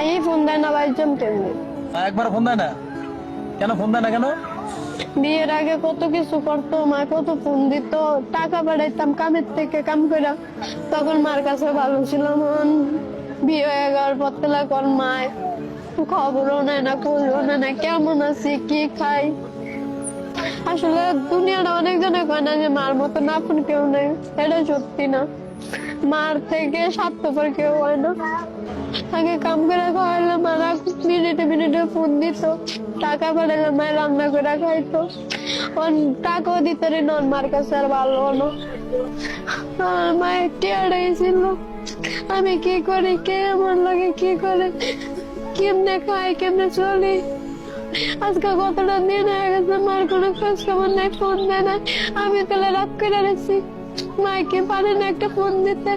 My phone দেয় না ভাইজান তেমনি। একবার ফোন দেয় না কেন? ফোন দেয় না কেন? বিয়ের আগে কত কিছু করতো, মা কত ফোন দিত, টাকা পাঠাইতাম কামের থেকে কাম করে, তখন মার কাছে ভালো ছিল। এখন বিয়ে হয়ে যাওয়ার পর থেকে এখন মায় খবরও নেয় না, খোঁজও নেয় না, কেমন আছি কি খাই। আসলে দুনিয়াটা অনেক জনে কয় না যে মার মতন আপন কেউ নেই, এটা সত্যি না। মার থেকে স্বার্থপর কেউ হয় না। আগে কাম করে খাওয়াইলে মারা মিনিটে মিনিটে ফোন দিত, টাকা পাঠাইলে মায়ের রান্না করে খাইতো। টাকাও দিতে নন মার কাছে আর ভালো হলো। আমার মায়ের টিয়ারাই ছিল, আমি কি করি, কে আমার লাগে কি করে, কেমনে খাই কেমনে চলি। আজকে কতটা দিন হয়ে গেছে মার কোনো খোঁজ খবর নাই, ফোন দেয় না। আমি তাহলে রাত করে রেছি, মাকে পারে না একটা ফোন দিতে।